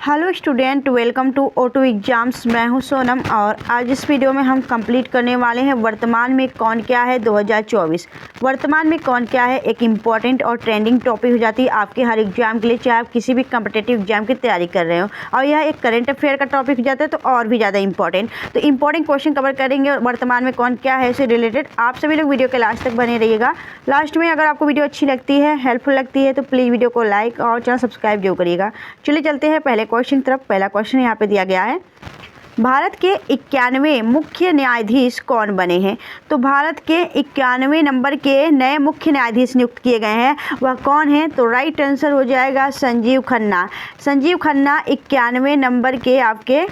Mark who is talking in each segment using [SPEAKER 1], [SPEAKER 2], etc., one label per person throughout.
[SPEAKER 1] Hello student, welcome to O2 exams. मैं हूं सोनम और आज इस वीडियो में हम कंप्लीट करने वाले हैं वर्तमान में कौन क्या है 2024। वर्तमान में कौन क्या है एक इम्पॉर्टेंट और ट्रेंडिंग टॉपिक हो जाती है आपके हर एग्जाम के लिए, चाहे आप किसी भी कम्पिटेटिव एग्जाम की तैयारी कर रहे हो। और यह एक करंट अफेयर का टॉपिक हो जाता है तो और भी ज़्यादा इंपॉर्टेंट। तो इंपॉर्टेंट क्वेश्चन कवर करेंगे वर्तमान में कौन क्या है इससे रिलेटेड। आप सभी लोग वीडियो के लास्ट तक बने रहिएगा। लास्ट में अगर आपको वीडियो अच्छी लगती है, हेल्पफुल लगती है तो प्लीज़ वीडियो को लाइक और चैनल सब्सक्राइब जरूर करिएगा। चलिए चलते हैं पहले क्वेश्चन तरफ। पहला क्वेश्चन यहाँ पे दिया गया है, भारत के 91वें मुख्य न्यायाधीश कौन बने हैं। तो भारत के 91वें नंबर के नए मुख्य न्यायाधीश नियुक्त किए गए हैं, वह कौन है? तो राइट आंसर हो जाएगा संजीव खन्ना। संजीव खन्ना 91वें नंबर के आपके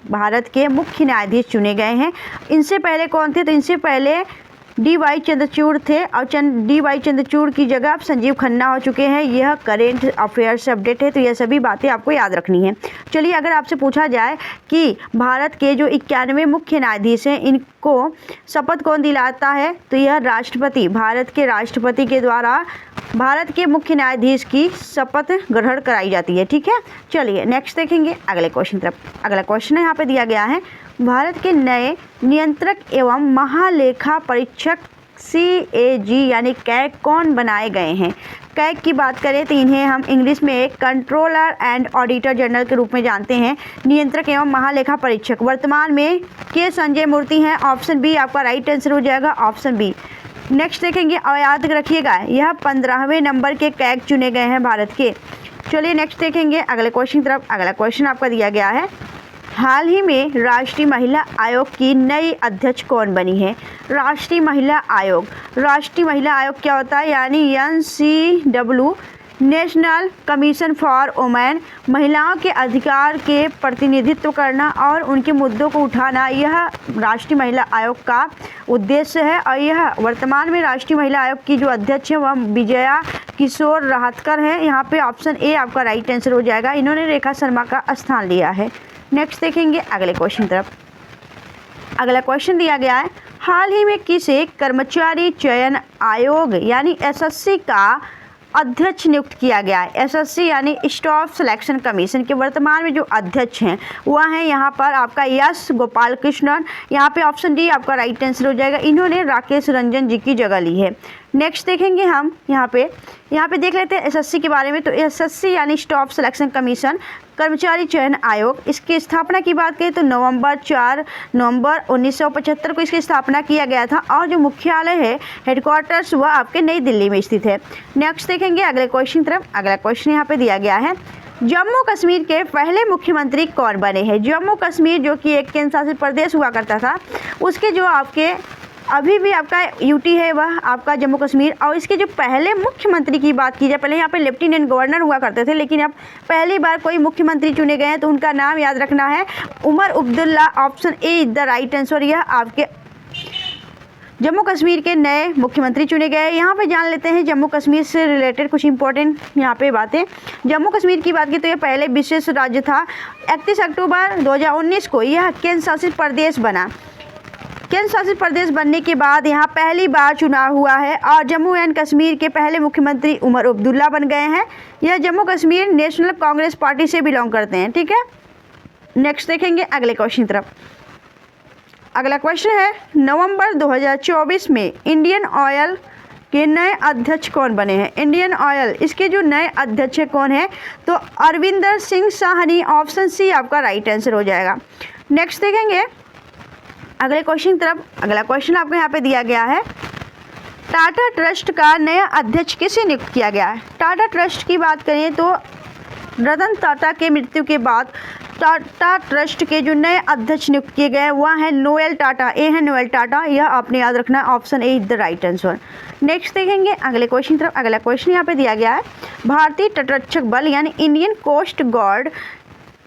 [SPEAKER 1] भारत के मुख्य न्यायाधीश चुने गए हैं। इनसे पहले कौन थे? तो इनसे पहले D.Y. चंद्रचूड़ थे और D.Y. चंद्रचूड़ की जगह अब संजीव खन्ना हो चुके हैं। यह करेंट अफेयर से अपडेट है, तो यह सभी बातें आपको याद रखनी है। चलिए, अगर आपसे पूछा जाए कि भारत के जो 91वें मुख्य न्यायाधीश हैं इनको शपथ कौन दिलाता है, तो यह राष्ट्रपति, भारत के राष्ट्रपति के द्वारा भारत के मुख्य न्यायाधीश की शपथ ग्रहण कराई जाती है। ठीक है, चलिए नेक्स्ट देखेंगे अगले क्वेश्चन तरफ। अगला क्वेश्चन यहाँ पे दिया गया है, भारत के नए नियंत्रक एवं महालेखा परीक्षक CAG यानी कैग कौन बनाए गए हैं। कैग की बात करें तो इन्हें हम इंग्लिश में कंट्रोलर एंड ऑडिटर जनरल के रूप में जानते हैं। नियंत्रक एवं महालेखा परीक्षक वर्तमान में के संजय मूर्ति हैं। ऑप्शन बी आपका राइट आंसर हो जाएगा, ऑप्शन बी। नेक्स्ट देखेंगे और याद रखिएगा यह 15वें नंबर के कैग चुने गए हैं भारत के। चलिए नेक्स्ट देखेंगे अगले क्वेश्चन तरफ। अगला क्वेश्चन आपका दिया गया है, हाल ही में राष्ट्रीय महिला आयोग की नई अध्यक्ष कौन बनी है। राष्ट्रीय महिला आयोग, राष्ट्रीय महिला आयोग क्या होता है? यानी NCW national commission for women, महिलाओं के अधिकार के प्रतिनिधित्व करना और उनके मुद्दों को उठाना, यह राष्ट्रीय महिला आयोग का उद्देश्य है। और यह वर्तमान में राष्ट्रीय महिला आयोग की जो अध्यक्ष है वह विजया किशोर राहतकर है। यहाँ पे ऑप्शन ए आपका राइट आंसर हो जाएगा। इन्होंने रेखा शर्मा का स्थान लिया है। नेक्स्ट देखेंगे अगले क्वेश्चन तरफ। अगला क्वेश्चन दिया गया है, हाल ही में किसे कर्मचारी चयन आयोग यानी SSC का अध्यक्ष नियुक्त किया गया है। SSC यानी स्टाफ सिलेक्शन कमीशन के वर्तमान में जो अध्यक्ष हैं वह हैं यहाँ पर आपका यस गोपाल कृष्णन। यहाँ पे ऑप्शन डी आपका राइट आंसर हो जाएगा। इन्होंने राकेश रंजन जी की जगह ली है। नेक्स्ट देखेंगे हम यहाँ पे देख लेते हैं SSC के बारे में। तो SSC यानी स्टाफ सिलेक्शन कमीशन कर्मचारी चयन आयोग, इसकी स्थापना की बात करें तो 4 नवंबर 1975 को इसकी स्थापना किया गया था और जो मुख्यालय है हेडक्वार्टर्स वह आपके नई दिल्ली में स्थित है। नेक्स्ट देखेंगे अगले क्वेश्चन तरफ। अगला क्वेश्चन यहाँ पे दिया गया है, जम्मू कश्मीर के पहले मुख्यमंत्री कौन बने हैं। जम्मू कश्मीर जो कि एक केंद्र शासित प्रदेश हुआ करता था, उसके जो आपके अभी भी आपका UT है वह आपका जम्मू कश्मीर। और इसके जो पहले मुख्यमंत्री की बात की जाए, पहले यहाँ पे लेफ्टिनेंट गवर्नर हुआ करते थे, लेकिन अब पहली बार कोई मुख्यमंत्री चुने गए हैं तो उनका नाम याद रखना है Omar Abdullah. Option A is the right answer. यह आपके जम्मू कश्मीर के नए मुख्यमंत्री चुने गए। यहाँ पे जान लेते हैं जम्मू कश्मीर से रिलेटेड कुछ इंपॉर्टेंट यहाँ पे बातें। जम्मू कश्मीर की बात की तो यह पहले विशेष राज्य था। 31 अक्टूबर 2019 को यह केंद्र शासित प्रदेश बना। केंद्र शासित प्रदेश बनने के बाद यहाँ पहली बार चुनाव हुआ है और जम्मू एंड कश्मीर के पहले मुख्यमंत्री उमर अब्दुल्ला बन गए हैं। यह जम्मू कश्मीर नेशनल कांग्रेस पार्टी से बिलोंग करते हैं। ठीक है, नेक्स्ट देखेंगे अगले क्वेश्चन तरफ। अगला क्वेश्चन है, नवंबर 2024 में इंडियन ऑयल के नए अध्यक्ष कौन बने हैं। इंडियन ऑयल इसके जो नए अध्यक्ष कौन है? तो अरविंदर सिंह साहनी। ऑप्शन सी आपका राइट आंसर हो जाएगा। नेक्स्ट देखेंगे अगले क्वेश्चन तरफ। अगला क्वेश्चन आपको यहाँ पे दिया गया है, टाटा ट्रस्ट का नया अध्यक्ष किसे नियुक्त किया गया है। टाटा ट्रस्ट की बात करें तो रतन टाटा के मृत्यु के बाद टाटा ट्रस्ट के जो नए अध्यक्ष नियुक्त किए गए वह है नोएल टाटा। ए है नोएल टाटा, यह आपने याद रखना है। Option A is the right answer. Next देखेंगे अगले क्वेश्चन तरफ। अगला क्वेश्चन यहाँ पे दिया गया है, भारतीय तटरक्षक बल यानी इंडियन कोस्ट गार्ड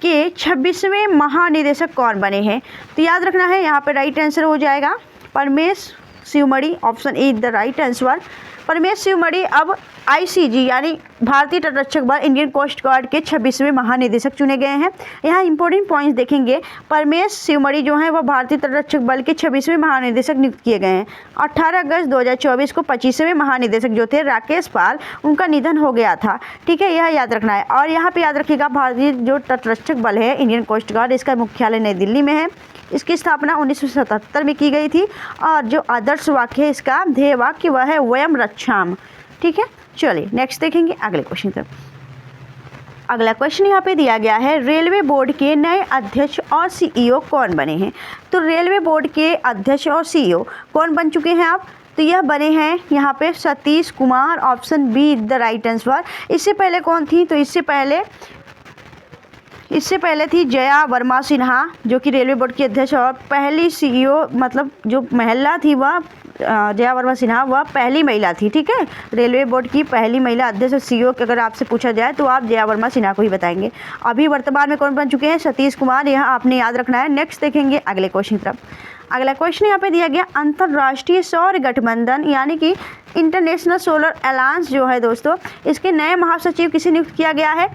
[SPEAKER 1] के 26वें महानिदेशक कौन बने हैं। तो याद रखना है यहाँ पे राइट आंसर हो जाएगा Paramesh Sivamani. Option A is the right answer. Paramesh Sivamani अब आईसीजी यानी भारतीय तटरक्षक बल इंडियन कोस्ट गार्ड के 26वें महानिदेशक चुने गए हैं। यहाँ इंपॉर्टेंट पॉइंट्स देखेंगे, परमेश शिवमणि जो है वह भारतीय तटरक्षक बल के 26वें महानिदेशक नियुक्त किए गए हैं। 18 अगस्त 2024 को 25वें महानिदेशक जो थे राकेश पाल, उनका निधन हो गया था। ठीक है, यह याद रखना है। और यहाँ पे याद रखिएगा, भारतीय जो तटरक्षक बल है इंडियन कोस्ट गार्ड, इसका मुख्यालय नई दिल्ली में है। इसकी स्थापना 1977 में की गई थी और जो आदर्श वाक्य है, इसका ध्येय वाक्य वह है वयम रक्षाम। ठीक है, चलिए नेक्स्ट देखेंगे अगले क्वेश्चन तक। अगला क्वेश्चन यहाँ पे दिया गया है, रेलवे बोर्ड के नए अध्यक्ष और सीईओ कौन बने हैं? तो रेलवे बोर्ड के अध्यक्ष और सीईओ कौन बन चुके हैं आप? तो यह बने हैं यहाँ पे Satish Kumar, option B the right answer. इससे पहले कौन थी? तो इससे पहले थी जया वर्मा सिन्हा, जो कि रेलवे बोर्ड की अध्यक्ष और पहली सीईओ, मतलब जो महिला थी वह जया वर्मा सिन्हा, वह पहली महिला थी। ठीक है, रेलवे बोर्ड की पहली महिला अध्यक्ष और सीईओ अगर आपसे पूछा जाए तो आप जया वर्मा सिन्हा को ही बताएंगे। अभी वर्तमान में कौन बन चुके हैं? सतीश कुमार, यह आपने याद रखना है। नेक्स्ट देखेंगे अगले क्वेश्चन तरफ। अगला क्वेश्चन यहाँ पे दिया गया, अंतर्राष्ट्रीय सौर गठबंधन यानी कि इंटरनेशनल सोलर अलायंस जो है दोस्तों, इसके नए महासचिव किसे नियुक्त किया गया है?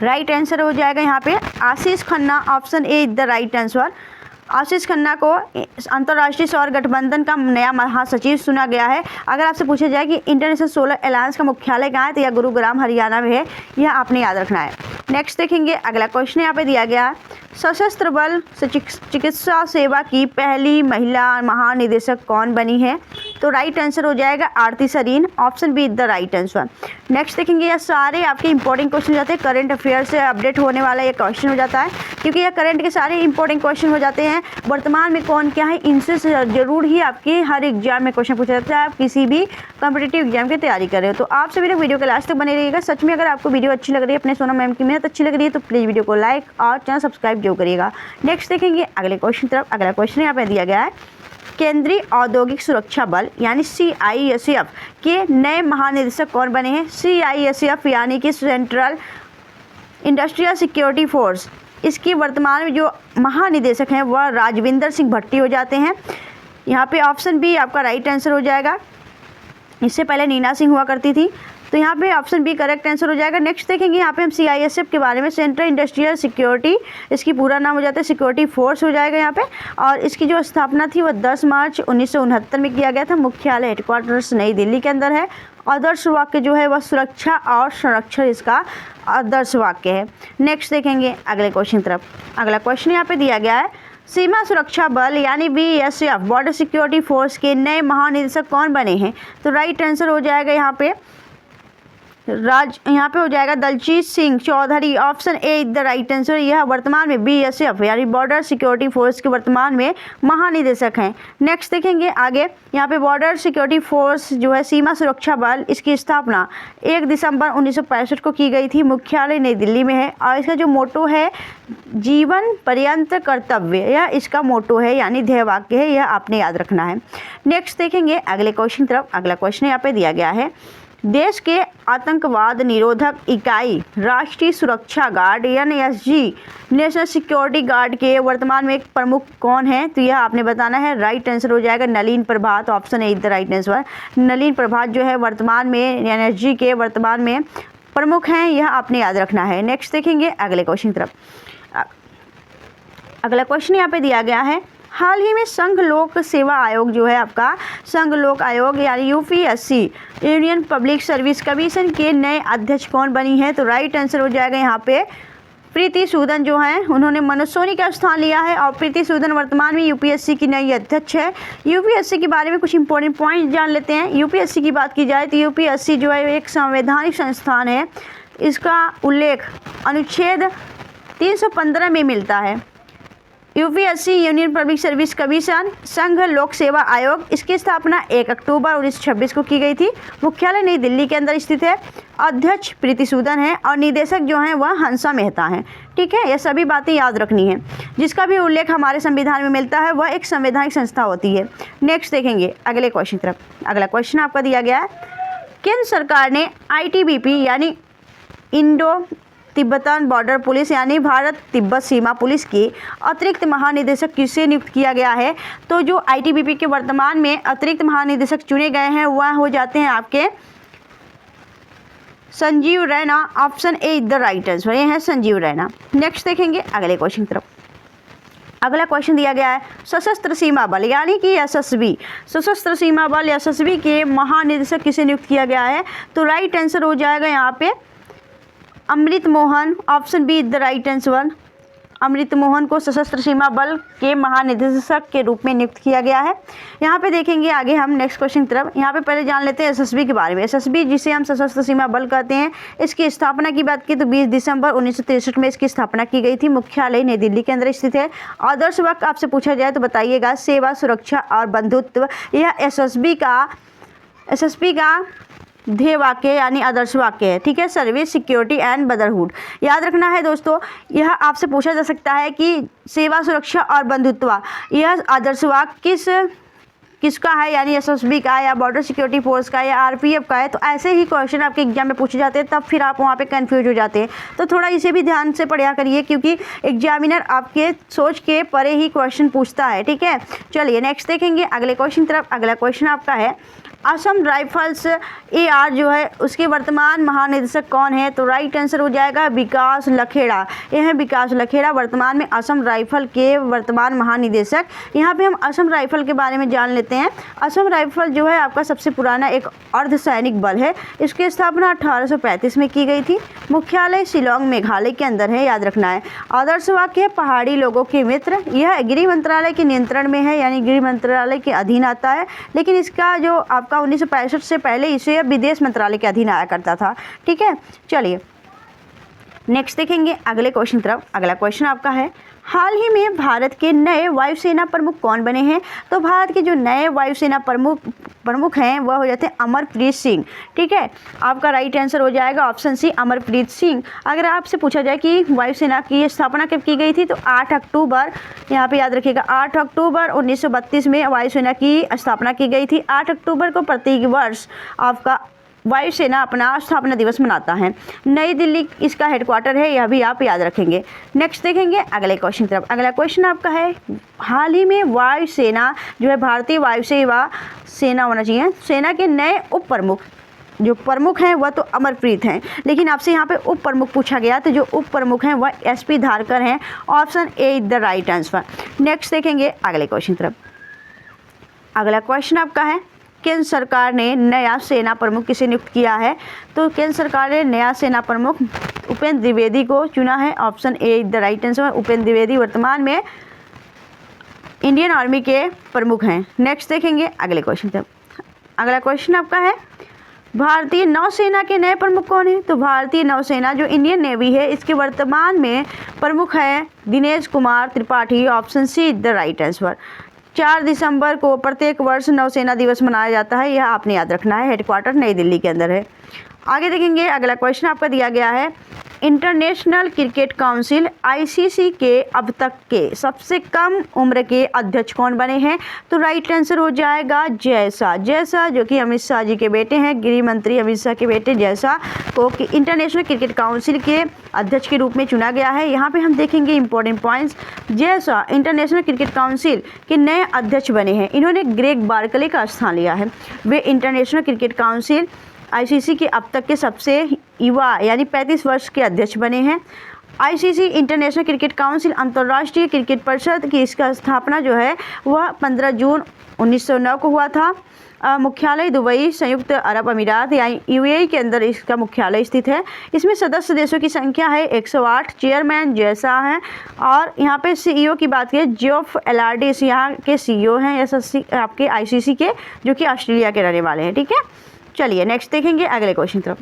[SPEAKER 1] राइट आंसर हो जाएगा यहाँ पे Ashish Khanna, option A the right answer. Ashish Khanna को अंतर्राष्ट्रीय सौर गठबंधन का नया महासचिव चुना गया है। अगर आपसे पूछा जाए कि इंटरनेशनल सोलर अलायंस का मुख्यालय कहाँ है, तो यह गुरुग्राम हरियाणा में है। यह आपने याद रखना है। नेक्स्ट देखेंगे अगला क्वेश्चन यहाँ पे दिया गया, सशस्त्र बल चिकित्सा सेवा की पहली महिला महानिदेशक कौन बनी है? तो राइट आंसर हो जाएगा Aarti Sareen, option B the right answer. Next देखेंगे, यह सारे आपके इंपॉर्टेंट क्वेश्चन हो जाते हैं, करंट अफेयर से अपडेट होने वाला ये क्वेश्चन हो जाता है, क्योंकि यह करंट के सारे इंपॉर्टेंट क्वेश्चन हो जाते हैं। वर्तमान में कौन क्या है, इनसे जरूर ही आपके हर एग्जाम में क्वेश्चन पूछा जाता है, आप किसी भी कॉम्पिटिटिव एग्जाम की तैयारी कर रहे हो। तो आप सभी लोग वीडियो के लास्ट तक बने रहिएगा। सच में अगर आपको वीडियो अच्छी लग रही है, अपने सोनम मैम की मेहनत अच्छी लग रही है, तो प्लीज़ वीडियो को लाइक और चैनल सब्सक्राइब जरूर करिएगा। नेक्स्ट देखेंगे अगले क्वेश्चन तरफ। अगला क्वेश्चन यहाँ पे दिया गया है, केंद्रीय औद्योगिक सुरक्षा बल यानी CISF के नए महानिदेशक कौन बने हैं? CISF यानी कि सेंट्रल इंडस्ट्रियल सिक्योरिटी फोर्स, इसकी वर्तमान में जो महानिदेशक हैं वह राजविंदर सिंह भट्टी हो जाते हैं। यहाँ पे ऑप्शन बी आपका राइट आंसर हो जाएगा। इससे पहले नीना सिंह हुआ करती थी, तो यहाँ पे ऑप्शन बी करेक्ट आंसर हो जाएगा। नेक्स्ट देखेंगे यहाँ पे हम CISF के बारे में, सेंट्रल इंडस्ट्रियल सिक्योरिटी, इसकी पूरा नाम हो जाता है सिक्योरिटी फोर्स हो जाएगा यहाँ पे। और इसकी जो स्थापना थी वह 10 मार्च 1969 में किया गया था। मुख्यालय हेडक्वार्टर्स नई दिल्ली के अंदर है। आदर्श वाक्य जो है वह सुरक्षा और संरक्षण इसका आदर्श वाक्य है। नेक्स्ट देखेंगे अगले क्वेश्चन तरफ। अगला क्वेश्चन यहाँ पे दिया गया है, सीमा सुरक्षा बल यानी BSF बॉर्डर सिक्योरिटी फोर्स के नए महानिदेशक कौन बने हैं? तो राइट आंसर हो जाएगा यहाँ पे हो जाएगा Daljit Singh Chaudhary, option A the right answer. यह वर्तमान में BSF यानी बॉर्डर सिक्योरिटी फोर्स के वर्तमान में महानिदेशक हैं। नेक्स्ट देखेंगे आगे, यहाँ पे बॉर्डर सिक्योरिटी फोर्स जो है सीमा सुरक्षा बल, इसकी स्थापना 1 दिसंबर 1965 को की गई थी। मुख्यालय नई दिल्ली में है और इसका जो मोटो है जीवन पर्यंत कर्तव्य, यह इसका मोटो है यानी ध्येय वाक्य है, यह आपने याद रखना है। नेक्स्ट देखेंगे अगले क्वेश्चन तरफ। अगला क्वेश्चन यहाँ पे दिया गया है, देश के आतंकवाद निरोधक इकाई राष्ट्रीय सुरक्षा guard NSG national security guard के वर्तमान में एक प्रमुख कौन है? तो यह आपने बताना है। राइट आंसर हो जाएगा Nalin Prabhat, option A the right answer. Nalin Prabhat जो है वर्तमान में NSG के वर्तमान में प्रमुख हैं, यह आपने याद रखना है। नेक्स्ट देखेंगे अगले क्वेश्चन तरफ। अगला क्वेश्चन यहाँ पे दिया गया है, हाल ही में संघ लोक सेवा आयोग जो है आपका, संघ लोक आयोग यानी UPSC union public service commission के नए अध्यक्ष कौन बनी है? तो राइट आंसर हो जाएगा यहाँ पे प्रीति सूदन जो हैं, उन्होंने मनोज सोनी का स्थान लिया है और प्रीति सूदन वर्तमान में UPSC की नई अध्यक्ष है। UPSC के बारे में कुछ इंपॉर्टेंट पॉइंट जान लेते हैं। UPSC की बात की जाए तो UPSC जो है एक संवैधानिक संस्थान है। इसका उल्लेख अनुच्छेद 315 में मिलता है। UPSC union public service commission संघ लोक सेवा आयोग, इसकी स्थापना 1 अक्टूबर 1926 को की गई थी। मुख्यालय नई दिल्ली के अंदर स्थित है। अध्यक्ष प्रीति सूदन है और निदेशक जो हैं वह हंसा मेहता हैं। ठीक है, ये सभी बातें याद रखनी है। जिसका भी उल्लेख हमारे संविधान में मिलता है वह एक संवैधानिक संस्था होती है। नेक्स्ट देखेंगे अगले क्वेश्चन तरफ। अगला क्वेश्चन आपका दिया गया है, केंद्र सरकार ने ITBP यानी इंडो तिब्बतन बॉर्डर पुलिस यानी भारत तिब्बत सीमा पुलिस के अतिरिक्त महानिदेशक किसे नियुक्त किया गया है? तो जो ITBP के वर्तमान में अतिरिक्त महानिदेशक चुने गए हैं वह हो जाते हैं आपके Sanjeev Raina, option A the right answer, ये है संजीव रैना। नेक्स्ट देखेंगे अगले क्वेश्चन की तरफ। अगला क्वेश्चन दिया गया है सशस्त्र सीमा बल यानी कि एसएसबी, सशस्त्र सीमा बल एसएसबी के महानिदेशक किसे नियुक्त किया गया है? तो राइट आंसर हो जाएगा यहाँ पे Amrit Mohan, option B the right answer. Amrit Mohan को सशस्त्र सीमा बल के महानिदेशक के रूप में नियुक्त किया गया है। यहाँ पे देखेंगे आगे हम नेक्स्ट क्वेश्चन की तरफ। यहाँ पे पहले जान लेते हैं एसएसबी के बारे में। एसएसबी जिसे हम सशस्त्र सीमा बल कहते हैं, इसकी स्थापना की बात की तो 20 दिसंबर 1963 में इसकी स्थापना की गई थी। मुख्यालय नई दिल्ली के अंदर स्थित है। आदर्श वाक्य आपसे पूछा जाए तो बताइएगा सेवा, सुरक्षा और बंधुत्व। यह एसएसबी का ध्येय वाक्य यानी आदर्श वाक्य है। ठीक है, सर्विस, सिक्योरिटी एंड ब्रदरहुड। याद रखना है दोस्तों, यह आपसे पूछा जा सकता है कि सेवा, सुरक्षा और बंधुत्व, यह आदर्श वाक्य किसका है, यानी एसएसबी का या बॉर्डर सिक्योरिटी फोर्स का या आरपीएफ का है। तो ऐसे ही क्वेश्चन आपके एग्जाम में पूछे जाते हैं, तब फिर आप वहाँ पे कंफ्यूज हो जाते हैं। तो थोड़ा इसे भी ध्यान से पढ़ा करिए, क्योंकि एग्जामिनर आपके सोच के परे ही क्वेश्चन पूछता है। ठीक है, चलिए नेक्स्ट देखेंगे अगले क्वेश्चन तरफ। अगला क्वेश्चन आपका है असम राइफल्स AR जो है उसके वर्तमान महानिदेशक कौन है? तो राइट आंसर हो जाएगा विकास लखेड़ा। यह है विकास लखेड़ा वर्तमान में असम राइफल के वर्तमान महानिदेशक। यहाँ पे हम असम राइफल के बारे में जान लेते हैं। असम राइफल जो है आपका सबसे पुराना एक अर्धसैनिक बल है। इसकी स्थापना 1835 में की गई थी। मुख्यालय शिलोंग मेघालय के अंदर है, याद रखना है। आदर्श वाक्य है पहाड़ी लोगों के मित्र। यह गृह मंत्रालय के नियंत्रण में है, यानी गृह मंत्रालय के अधीन आता है, लेकिन इसका जो आपका 1965 से पहले इसे विदेश मंत्रालय के अधीन आया करता था। ठीक है, चलिए नेक्स्ट देखेंगे अगले क्वेश्चन तरफ। अगला क्वेश्चन आपका है हाल ही में भारत के नए वायुसेना प्रमुख कौन बने हैं? तो भारत के जो नए वायुसेना प्रमुख हैं वह हो जाते हैं अमरप्रीत सिंह। ठीक है, आपका राइट आंसर हो जाएगा ऑप्शन सी अमरप्रीत सिंह। अगर आपसे पूछा जाए कि वायुसेना की स्थापना कब की गई थी, तो 8 अक्टूबर, यहाँ पे याद रखिएगा 8 अक्टूबर 1932 में वायुसेना की स्थापना की गई थी। 8 अक्टूबर को प्रत्येक वर्ष आपका वायुसेना अपना स्थापना दिवस मनाता है। नई दिल्ली इसका हेडक्वार्टर है, यह भी आप याद रखेंगे। नेक्स्ट देखेंगे अगले क्वेश्चन तरफ। अगला क्वेश्चन आपका है हाल ही में वायुसेना जो है भारतीय वायुसेना सेना होना चाहिए, सेना के नए उप प्रमुख जो प्रमुख हैं वह तो अमरप्रीत हैं, लेकिन आपसे यहाँ पे उप प्रमुख पूछा गया, तो जो उप प्रमुख हैं वह SP धारकर हैं। Option A the right answer. Next देखेंगे अगले क्वेश्चन तरफ। अगला क्वेश्चन आपका है केंद्र सरकार ने नया सेना प्रमुख किसे नियुक्त किया है? तो केंद्र सरकार ने नया सेना प्रमुख उपेंद्र द्विवेदी को चुना है। Option A the right answer. Upendra Dwivedi वर्तमान में इंडियन आर्मी के प्रमुख हैं। नेक्स्ट देखेंगे अगले क्वेश्चन पर। अगला क्वेश्चन आपका है भारतीय नौसेना के नए प्रमुख कौन है? तो भारतीय नौसेना जो इंडियन नेवी है इसके वर्तमान में प्रमुख है Dinesh Kumar Tripathi. Option C the right answer. 4 दिसंबर को प्रत्येक वर्ष नौसेना दिवस मनाया जाता है, यह आपने याद रखना है। हेडक्वार्टर नई दिल्ली के अंदर है। आगे देखेंगे अगला क्वेश्चन आपका दिया गया है इंटरनेशनल क्रिकेट काउंसिल ICC के अब तक के सबसे कम उम्र के अध्यक्ष कौन बने हैं? तो राइट आंसर हो जाएगा जय शाह, जो कि अमित शाह जी के बेटे हैं। गृह मंत्री अमित शाह के बेटे जय शाह को इंटरनेशनल क्रिकेट काउंसिल के अध्यक्ष के रूप में चुना गया है। यहाँ पे हम देखेंगे important points. Jay Shah international cricket council के नए अध्यक्ष बने हैं। इन्होंने ग्रेग बार्कले का स्थान लिया है। वे इंटरनेशनल क्रिकेट काउंसिल ICC के अब तक के सबसे युवा यानी 35 वर्ष के अध्यक्ष बने हैं। ICC इंटरनेशनल क्रिकेट काउंसिल अंतर्राष्ट्रीय क्रिकेट परिषद की इसका स्थापना जो है वह 15 जून 1909 को हुआ था। मुख्यालय दुबई संयुक्त अरब अमीरात यानी UAE के अंदर इसका मुख्यालय स्थित है। इसमें सदस्य देशों की संख्या है 108। चेयरमैन जय शाह हैं और यहाँ पे CEO की बात करें जेफ एलार्डिस यहाँ के CEO हैं आपके ICC के, जो कि ऑस्ट्रेलिया के रहने वाले हैं। ठीक है, चलिए नेक्स्ट देखेंगे अगले क्वेश्चन तरफ।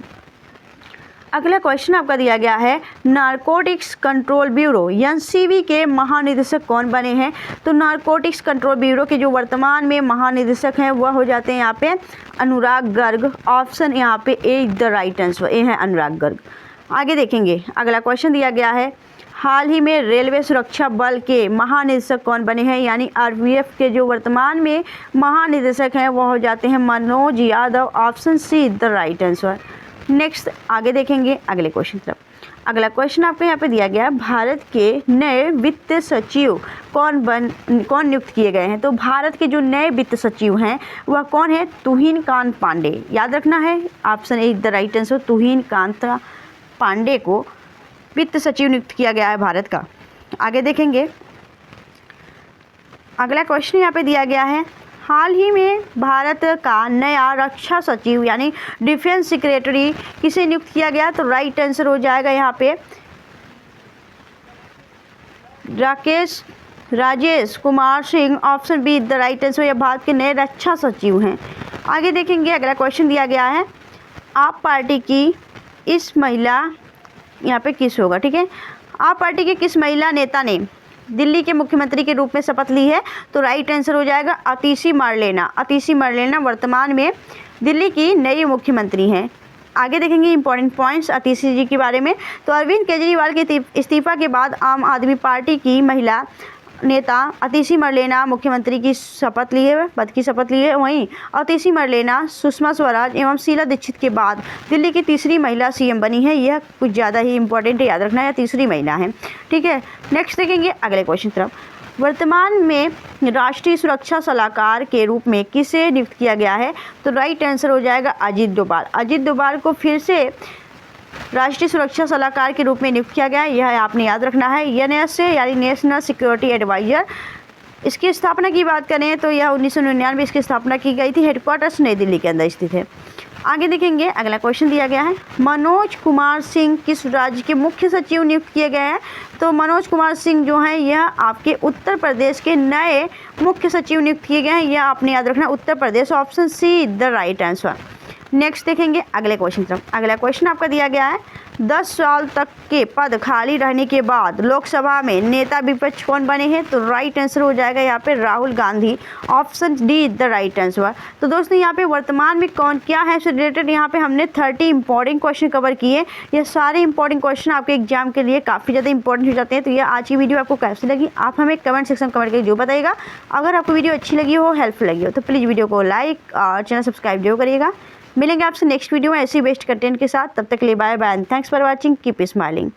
[SPEAKER 1] अगला क्वेश्चन आपका दिया गया है नारकोटिक्स कंट्रोल ब्यूरो NCB के महानिदेशक कौन बने हैं? तो नारकोटिक्स कंट्रोल ब्यूरो के जो वर्तमान में महानिदेशक हैं वह हो जाते हैं यहाँ पे अनुराग गर्ग। ऑप्शन यहाँ पे ए द राइट आंसर, ए है अनुराग गर्ग। आगे देखेंगे अगला क्वेश्चन दिया गया है हाल ही में रेलवे सुरक्षा बल के महानिदेशक कौन बने हैं? यानी RPF के जो वर्तमान में महानिदेशक हैं वह हो जाते हैं Manoj Yadav. Option C the right answer. Next आगे देखेंगे अगले क्वेश्चन तरफ। अगला क्वेश्चन आपको यहाँ पे दिया गया है, भारत के नए वित्त सचिव कौन नियुक्त किए गए हैं। तो भारत के जो नए वित्त सचिव हैं वह कौन है? तुहिनकांत पांडे। याद रखना है, option A the right answer, Tuhin Kanta Pandey को वित्त सचिव नियुक्त किया गया है भारत का। आगे देखेंगे अगला क्वेश्चन यहाँ पे दिया गया है, हाल ही में भारत का नया रक्षा सचिव यानी डिफेंस सेक्रेटरी किसे नियुक्त किया गया? तो राइट आंसर हो जाएगा यहाँ पे Rajesh Kumar Singh, option B the right answer. यह भारत के नए रक्षा सचिव हैं। आगे देखेंगे अगला क्वेश्चन दिया गया है, आप पार्टी की इस महिला, यहाँ पे किस होगा, ठीक है, आप पार्टी की किस महिला नेता ने दिल्ली के मुख्यमंत्री के रूप में शपथ ली है? तो राइट आंसर हो जाएगा अतिशी मार्लेना। अतिशी मार्लेना वर्तमान में दिल्ली की नई मुख्यमंत्री हैं। आगे देखेंगे इंपॉर्टेंट पॉइंट्स अतिशी जी के बारे में। तो अरविंद केजरीवाल के इस्तीफा के बाद आम आदमी पार्टी की महिला नेता अतिशी मार्लेना मुख्यमंत्री की शपथ ली है, पद की शपथ ली है। वहीं अतिशी मार्लेना सुषमा स्वराज एवं शीला दीक्षित के बाद दिल्ली की तीसरी महिला सीएम बनी है। यह कुछ ज़्यादा ही इंपॉर्टेंट है, याद रखना है, तीसरी महिला है, ठीक है। नेक्स्ट देखेंगे अगले क्वेश्चन तरफ। वर्तमान में राष्ट्रीय सुरक्षा सलाहकार के रूप में किसे नियुक्त किया गया है? तो राइट आंसर हो जाएगा अजीत डोभाल। अजीत डोभाल को फिर से राष्ट्रीय सुरक्षा सलाहकार के रूप में नियुक्त किया गया है, यह आपने याद रखना है। एनएस यानी नेशनल सिक्योरिटी एडवाइज़र। इसकी स्थापना की बात करें तो यह 1999 इसकी स्थापना की गई थी। हेडक्वार्टर्स नई दिल्ली के अंदर स्थित है। आगे देखेंगे अगला क्वेश्चन दिया गया है, मनोज कुमार सिंह किस राज्य के मुख्य सचिव नियुक्त किए गए हैं? तो मनोज कुमार सिंह जो हैं यह आपके उत्तर प्रदेश के नए मुख्य सचिव नियुक्त किए गए हैं। यह आपने याद रखना, Uttar Pradesh, option C the right answer. Next देखेंगे अगले क्वेश्चन तरफ। अगला क्वेश्चन आपका दिया गया है, 10 साल तक के पद खाली रहने के बाद लोकसभा में नेता विपक्ष कौन बने हैं? तो राइट आंसर हो जाएगा यहाँ पे Rahul Gandhi, option D the right answer. तो दोस्तों यहाँ पे वर्तमान में कौन क्या है इससे रिलेटेड यहाँ पे हमने 30 इंपॉर्टेंट क्वेश्चन कवर किए। ये सारे इंपॉर्टेंट क्वेश्चन आपके एग्जाम के लिए काफ़ी ज़्यादा इंपॉर्टेंट हो जाते हैं। तो ये आज की वीडियो आपको कैसी लगी आप हमें कमेंट सेक्शन में कमेंट करके जो बताइएगा। अगर आपको वीडियो अच्छी लगी हो, हेल्पफुल लगी हो, तो प्लीज़ वीडियो को लाइक और चैनल सब्सक्राइब जरूर करिएगा। मिलेंगे आपसे नेक्स्ट वीडियो में ऐसी बेस्ट कंटेंट के साथ। तब तक के लिए bye bye and thanks for watching, keep smiling.